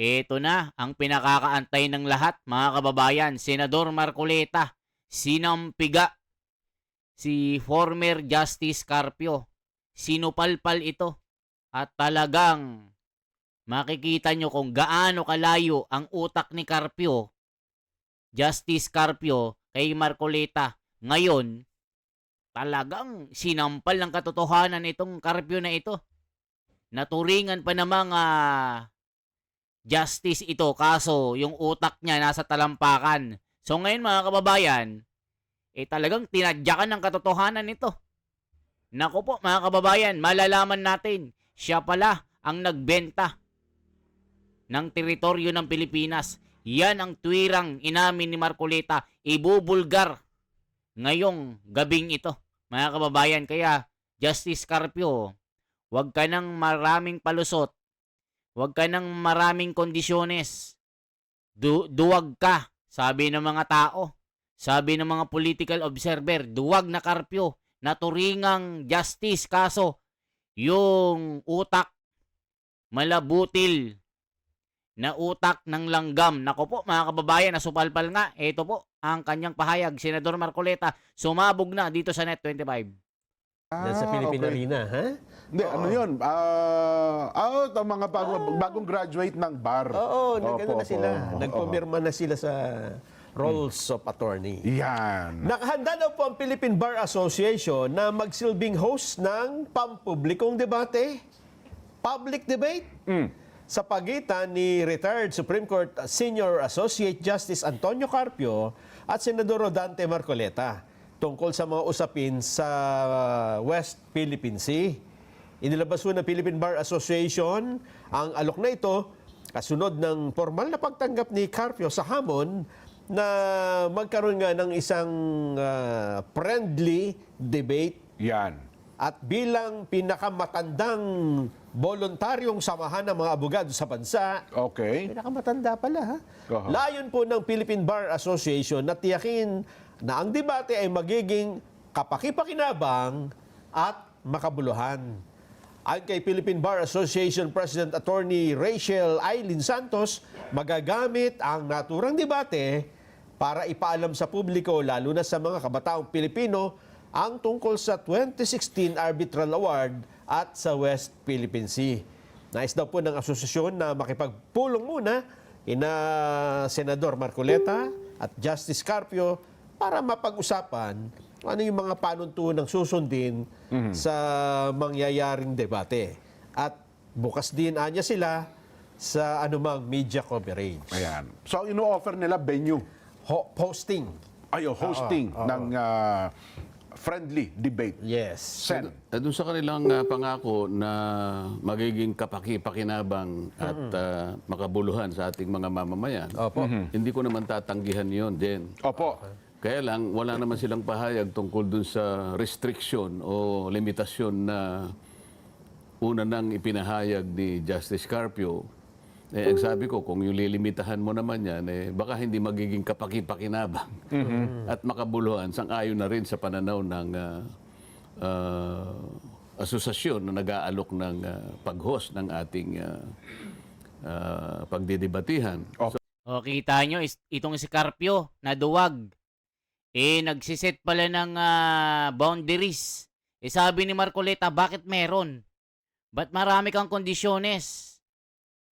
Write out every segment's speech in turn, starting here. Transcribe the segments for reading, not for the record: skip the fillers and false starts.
Eto na ang pinakakaantay ng lahat, mga kababayan. Senador Marcoleta, sinampiga si former Justice Carpio. Sinupalpal ito at talagang makikita nyo kung gaano kalayo ang utak ni Carpio, Justice Carpio, kay Marcoleta. Ngayon, talagang sinampal ng katotohanan itong Carpio na ito. Naturingan pa namang justice ito, kaso yung utak niya nasa talampakan. So ngayon mga kababayan, talagang tinadyakan ng katotohanan nito. Naku po mga kababayan, malalaman natin, siya pala ang nagbenta ng teritoryo ng Pilipinas. Yan ang tuwirang inamin ni Marcoleta, ibubulgar ngayong gabing ito, mga kababayan. Kaya, Justice Carpio, huwag ka ng maraming palusot, huwag ka ng maraming kondisyones, duwag ka, sabi ng mga tao, sabi ng mga political observer, duwag na Carpio, naturingang justice, kaso yung utak, malabutil na utak ng langgam. Nako po mga kababayan, nasupalpal nga. Ito po ang kanyang pahayag. Senador Marcoleta, sumabog na dito sa Net25. Yan sa Philippine Arena, ha? Hindi, ano yun? Ang mga bagong graduate ng bar. Oo, nagano na Opo, sila. opo. Nagpumirma na sila sa Rolls of Attorney. Yan. Nakahanda daw po ang Philippine Bar Association na magsilbing host ng pampublikong debate, public debate, sa pagitan ni retired Supreme Court Senior Associate Justice Antonio Carpio at Senador Rodante Marcoleta tungkol sa mga usapin sa West Philippine Sea. Inilabas ng Philippine Bar Association ang alok na ito kasunod ng formal na pagtanggap ni Carpio sa hamon na magkaroon nga ng isang friendly debate. Yan. At bilang pinakamatandang voluntaryong samahan ng mga abogado sa bansa, Okay. pinakamatanda pala ha. Aha. Layon po ng Philippine Bar Association na tiyakin na ang debate ay magiging kapaki-pakinabang at makabuluhan. Ayon kay Philippine Bar Association President Attorney Rachel Aileen Santos, magagamit ang naturang debate para ipaalam sa publiko, lalo na sa mga kabataong Pilipino, ang tungkol sa 2016 Arbitral Award at sa West Philippine Sea. Nais daw po ng asosasyon na makipagpulong muna ina Senador Marcoleta at Justice Carpio para mapag-usapan ano yung mga panuntunang susundin sa mangyayaring debate. At bukas din anya sila sa anumang media coverage. Ayan. So, ang ino-offer nila venue. Hosting. Hosting ng friendly debate. Yes. Sen. Doon sa kanilang pangako na magiging kapaki-pakinabang at makabuluhan sa ating mga mamamayan, Opo. hindi ko naman tatanggihan yon din. Opo. Kaya lang, wala naman silang pahayag tungkol dun sa restriction o limitasyon na una nang ipinahayag ni Justice Carpio. Ang sabi ko, kung yung lilimitahan mo naman yan, baka hindi magiging kapaki-pakinabang at makabuluhan. Sang-ayon na rin sa pananaw ng asosasyon na nag-aalok ng pag-host ng ating pagdidebatihan. O kita nyo, itong si Carpio, naduwag. Nagsiset pala ng boundaries. Sabi ni Marcoleta, bakit meron? Ba't marami kang kondisyones?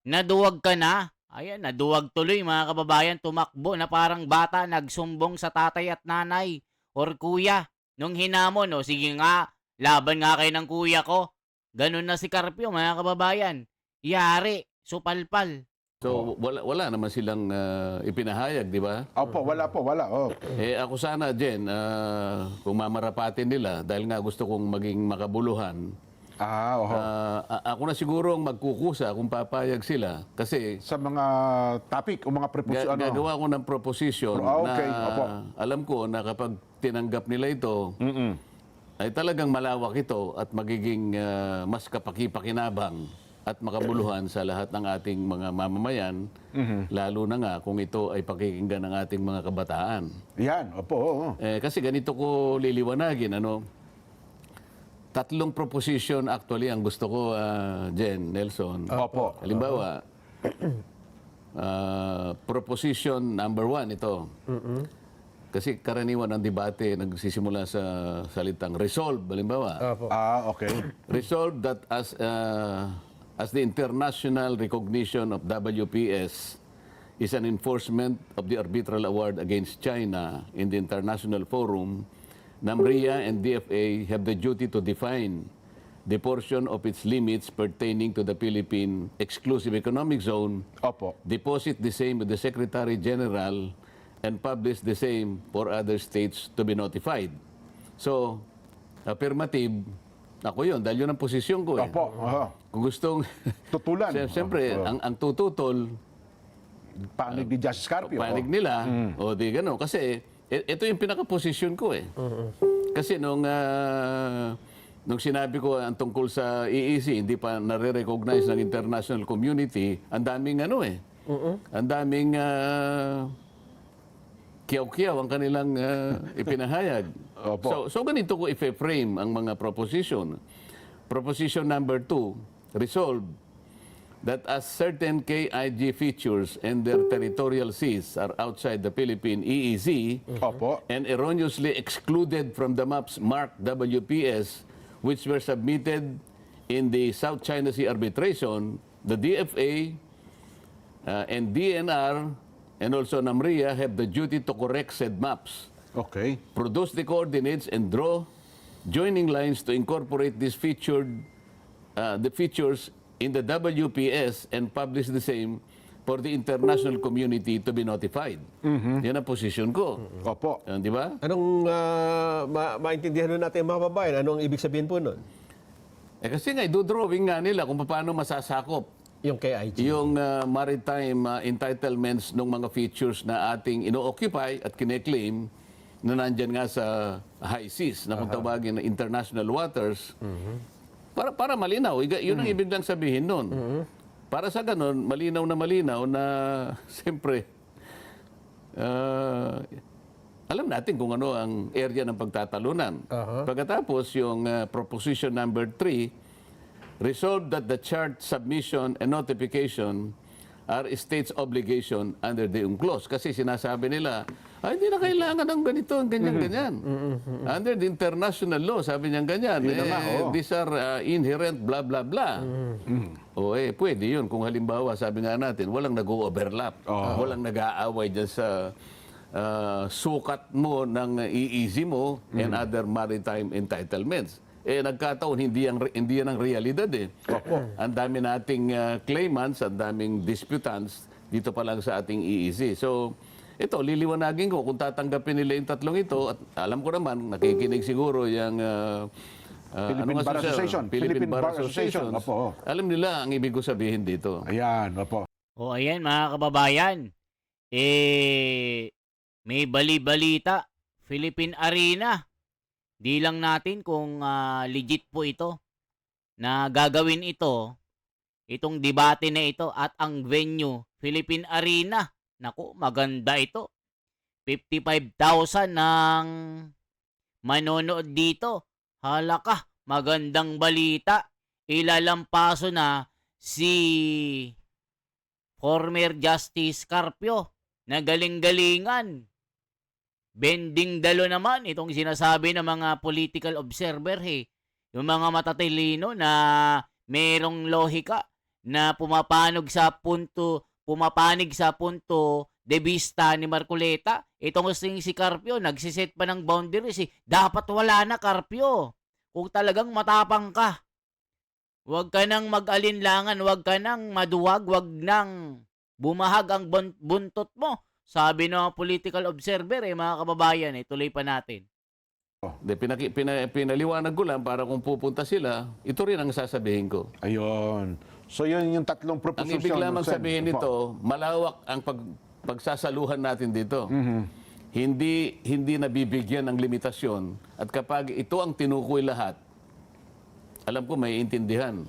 Naduwag ka na? Ayan, naduwag tuloy mga kababayan, tumakbo na parang bata, nagsumbong sa tatay at nanay or kuya. Nung hinamon, sige nga, laban nga kayo ng kuya ko. Ganun na si Carpio mga kababayan. Yari, supalpal. So, wala naman silang ipinahayag, di ba? Opo, wala po, wala. Oh. Ako sana, Jen, kung mamarapatin nila, dahil nga gusto kong maging makabuluhan, ako na siguro ang magkukusa kung papayag sila. Kasi Sa mga topic o mga preposisyon. gagawa ko ng proposition Okay, na opo. alam ko na kapag tinanggap nila ito, ay talagang malawak ito at magiging mas kapaki-pakinabang at makabuluhan sa lahat ng ating mga mamamayan, lalo na nga kung ito ay pakikinggan ng ating mga kabataan. Yan, opo. Oo. Kasi ganito ko liliwanagin, tatlong proposition actually ang gusto ko, Jen, Nelson. Opo. Halimbawa, Proposition number 1 ito. Kasi karaniwan ang debate nagsisimula sa salitang resolve, halimbawa. Okay. Resolve that as the international recognition of WPS is an enforcement of the arbitral award against China in the international forum, NAMRIA and DFA have the duty to define the portion of its limits pertaining to the Philippine Exclusive Economic Zone, Opo. deposit the same with the Secretary General, and publish the same for other states to be notified. So, affirmative, ako yun, dahil yun ang posisyon ko eh. Opo. Kung gustong, Tutulan. siyempre, ang tututol, Panig ni Justice Carpio. panig nila, o di gano'n. Kasi, ito yung pinaka-posisyon ko eh. Kasi nung sinabi ko ang tungkol sa EEC, hindi pa nare-recognize ng international community, ang daming ang daming kiyaw-kiyaw ang kanilang ipinahayag. Opo. So ganito ko i-frame ang mga proposition. Proposition number 2, resolve that as certain KIG features and their territorial seas are outside the Philippine EEZ Opo. and erroneously excluded from the maps marked WPS which were submitted in the South China Sea arbitration, the DFA and DNR and also NAMRIA have the duty to correct said maps, Okay. produce the coordinates, and draw joining lines to incorporate these the features in the WPS and publish the same for the international community to be notified. Yan ang posisyon ko. Opo. Di ba? Anong maintindihan nun natin mga babayan? Anong ibig sabihin po nun? Kasi nga, do-drawing nga nila kung paano masasakop Yung KIG. yung maritime entitlements ng mga features na ating ino-occupy at kine-claim na nandyan nga sa high seas, na kung tawagin na international waters, para malinaw. Yun ang ibig lang sabihin nun. Para sa ganun, malinaw na siyempre, alam natin kung ano ang area ng pagtatalunan. Pagkatapos, yung proposition number 3, resolve that the chart submission and notification are state's obligation under the UNCLOS. Kasi sinasabi nila, hindi na kailangan ng ganito, ganyan. Under the international law, sabi niya ganyan. These are inherent blah, blah, blah. Pwede yun. Kung halimbawa, sabi nga natin, walang nag-overlap. Walang nag-aaway dyan sa sukat mo ng EEZ mo and other maritime entitlements. Nagkataon, hindi yan ang realidad eh. Ang dami nating claimants, ang daming disputants dito pa lang sa ating EEZ. So, ito, liliwanagin ko kung tatanggapin nila yung tatlong ito, at alam ko naman, nakikinig siguro yung Philippine Bar Association. Philippine Bar Association. Opo. Alam nila ang ibig ko sabihin dito. Ayan, opo. O ayan mga kababayan, may bali-balita, Philippine Arena. Di lang natin kung legit po ito na gagawin itong debate na ito at ang venue, Philippine Arena. Naku, maganda ito. 55,000 ng manonood dito. Hala ka, magandang balita. Ilalampaso na si former Justice Carpio na galing-galingan. Bending dalo naman itong sinasabi ng mga political observer yung mga matatalino na merong lohika na pumapanig sa punto de vista ni Marcoleta. Itong si Carpio nagsiset pa ng boundaries Dapat wala na, Carpio. Kung talagang matapang ka, huwag ka nang mag-alinlangan, huwag ka nang maduwag, huwag nang bumahag ang buntot mo. Sabi ng political observer, mga kababayan, tuloy pa natin. Pinaliwanag ko lang para kung pupunta sila, ito rin ang sasabihin ko. Ayun. So, yun yung tatlong Ang proposition. ibig lamang Sen. sabihin Opo. nito, malawak ang pagsasaluhan natin dito. Hindi nabibigyan ng limitasyon. At kapag ito ang tinukoy lahat, alam ko may intindihan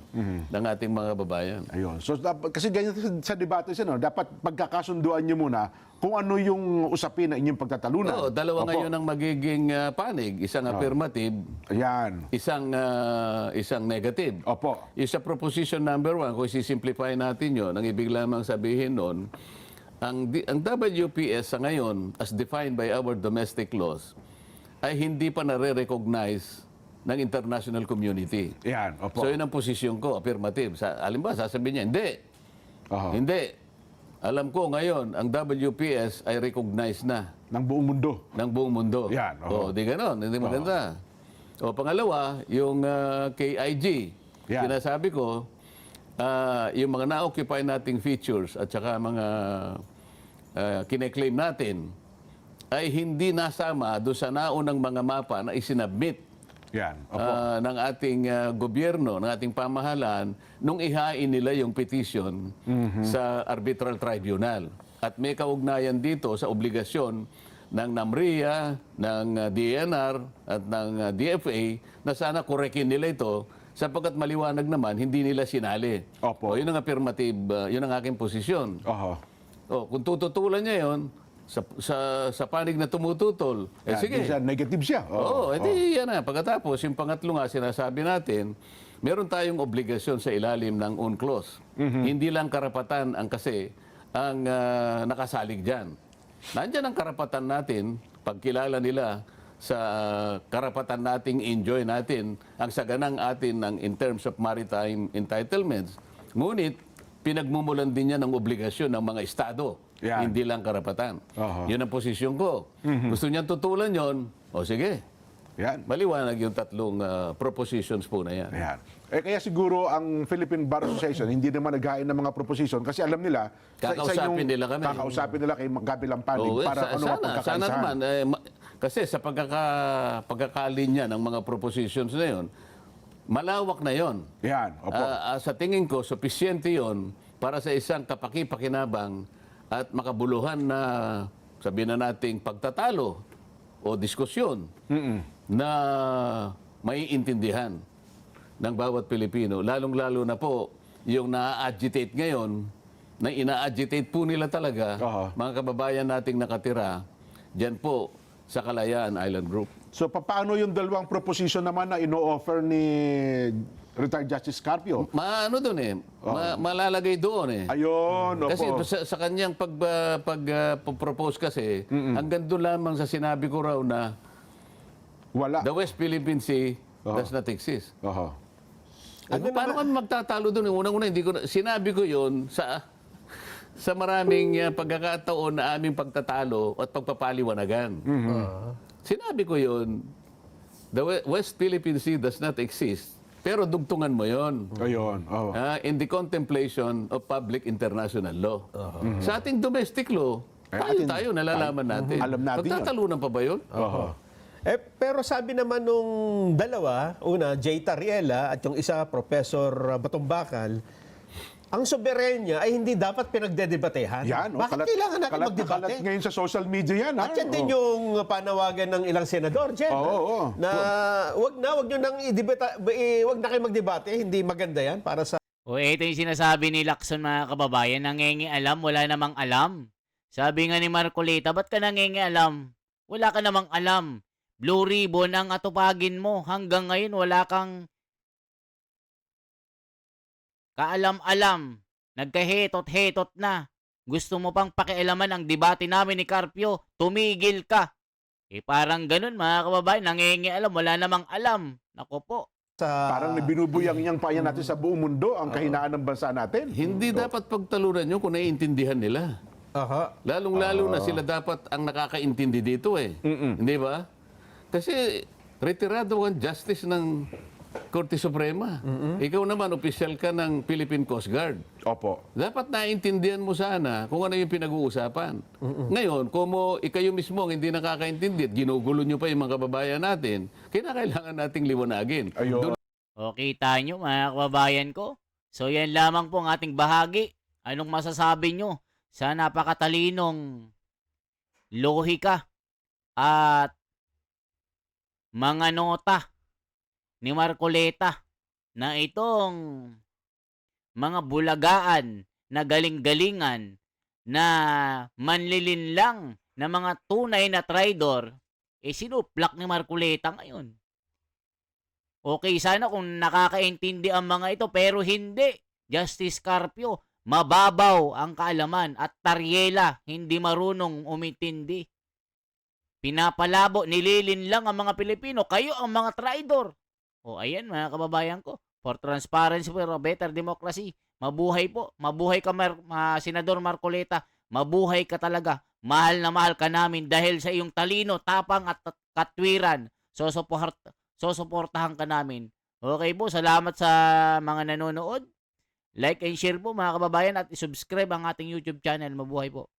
ng ating mga babayan. Ayun. So, kasi ganyan sa debate siya, no? Dapat pagkakasunduan niyo muna kung ano yung usapin na inyong pagtatalunan. Oo, dalawa Opo. ngayon ang magiging panig. Isang affirmative, Ayan. isang negative. Opo. Yung sa proposition number 1, kung isisimplify natin yun, ang ibig lamang sabihin nun, ang WPS sa ngayon, as defined by our domestic laws, ay hindi pa nare-recognize ng international community. Ayan. Opo. So yun ang posisyon ko, affirmative. Alimba, sasabihin niya, hindi. Oho. Hindi. Alam ko ngayon, ang WPS ay recognized na Ng buong mundo. ng buong mundo. Yan, O, oo. di ganon. Hindi maganda. O, pangalawa, yung KIG. Yan. Sinasabi ko, yung mga na-occupy nating features at saka mga kine-claim natin ay hindi nasama doon sa naunang mga mapa na isinabmit Yan. Opo. ng ating gobyerno, ng ating pamahalaan, nung ihain nila yung petition sa arbitral tribunal. At may kaugnayan dito sa obligasyon ng NAMRIA, ng DNR at ng DFA na sana korekin nila ito sapagkat maliwanag naman, hindi nila sinali. Opo. O, yun ang affirmative, yun ang aking posisyon. Oho. O, kung tututulan niya yun, sa panig na tumututol, Yan. sige. Yung siya, negative siya. Oo, edi yan na. Pagkatapos, yung pangatlo nga sinasabi natin, meron tayong obligasyon sa ilalim ng UNCLOS. Hindi lang karapatan ang kasi ang nakasalig dyan. Nandyan ang karapatan natin, pagkilala nila sa karapatan nating enjoy natin ang saganang atin in terms of maritime entitlements. Ngunit, pinagmumulan din niya ng obligasyon ng mga estado. Yan. Hindi lang karapatan. Oho. Yun ang posisyon ko. Gusto niyang tutulan yon, o sige, Yan. maliwanag yung tatlong propositions po na yan. Ayan. Kaya siguro ang Philippine Bar Association hindi naman naghain ng mga proposition kasi alam nila Kakausapin nila kami. Kakausapin nila kay kabilang panig Oo, para ano ang sana pagkakaisahan. naman. Kasi sa pagkakalinya ng mga propositions na yon, malawak na yon. Yan. Opo. Sa tingin ko, sufisyente yon para sa isang kapaki-pakinabang at makabuluhan na, sabihin na nating pagtatalo o diskusyon na maiintindihan ng bawat Pilipino. Lalong-lalo na po yung na-agitate ngayon, na ina-agitate po nila talaga, Oho. mga kababayan nating nakatira, dyan po sa Kalayaan Island Group. So paano yung dalawang proposition naman na ino-offer ni retired Justice Carpio? Maano doon eh, malalagay doon eh. Ayun, opo. Kasi sa kanyang pag-propose kasi, hanggang doon lamang sa sinabi ko raw na Wala. the West Philippine Sea does not exist. Oho. Paano kami magtatalo doon? Unang-una, hindi ko sinabi ko yun sa maraming pagkakataon na aming pagtatalo at pagpapaliwanagan. Sinabi ko yun, the West Philippine Sea does not exist. Pero dugtungan mo yon. Ayun. Oh. In the contemplation of public international law. Sa ating domestic law, tayo nalalaman natin. Alam natin yun. Pagtatalunan pa ba yun? Oho. Pero sabi naman nung dalawa, una, Jay Tariela at yung isa, Professor Batumbakal, ang soberenya ay hindi dapat pinagdedebatehan. Yan. Bakit kailangan natin kalat na magdebate? kalat ngayon sa social media yan. At yan din yung panawagan ng ilang senador, Jen. Oo. Na wag nyo nang wag na kayo magdebate, hindi maganda yan para sa O ito yung sinasabi ni Lacson, mga kababayan, nangingialam, wala namang alam. Sabi nga ni Marcolita, ba't ka nangingialam? Wala ka namang alam. Blue ribbon ang atupagin mo. Hanggang ngayon wala kang kaalam-alam. Nagkahetot-hetot na. Gusto mo pang pakialaman ang debate namin ni Carpio. Tumigil ka. Parang ganun, mga kababayan, nangingialam, wala namang alam. Nako po. Parang binubuyang niyang payan natin sa buong mundo ang kahinaan ng bansa natin. Hindi dapat pagtalunan yun kung naiintindihan nila. Aha. Lalong-lalo na sila dapat ang nakakaintindi dito eh. Hindi ba? Kasi retirado kang justice ng Korte Suprema. Ikaw naman, opisyal ka ng Philippine Coast Guard. Opo. Dapat naintindihan mo sana kung ano yung pinag-uusapan. Ngayon, kung ikayo mismo ang hindi nakakaintindi at ginugulo nyo pa yung mga kababayan natin, kailangan nating liwanagin. Ayun. O kita nyo, mga kababayan ko. So yan lamang po ang ating bahagi. Anong masasabi nyo sa napakatalinong lohika at mga nota ni Marcoleta na itong mga bulagaan na galing-galingan na manlilinlang na mga tunay na traidor, sinuplak ni Marcoleta ngayon. Okay, sana kung nakakaintindi ang mga ito, pero hindi. Justice Carpio, mababaw ang kaalaman at Tariela, hindi marunong umintindi. Pinapalabo, nililin lang ang mga Pilipino, kayo ang mga traidor. O ayan mga kababayan ko, for transparency, for a better democracy, mabuhay po, mabuhay ka Senador Marcoleta, mabuhay ka talaga. Mahal na mahal ka namin dahil sa iyong talino, tapang at katwiran. Susuportahan ka namin. Okay po, salamat sa mga nanonood. Like and share po mga kababayan at isubscribe ang ating YouTube channel. Mabuhay po.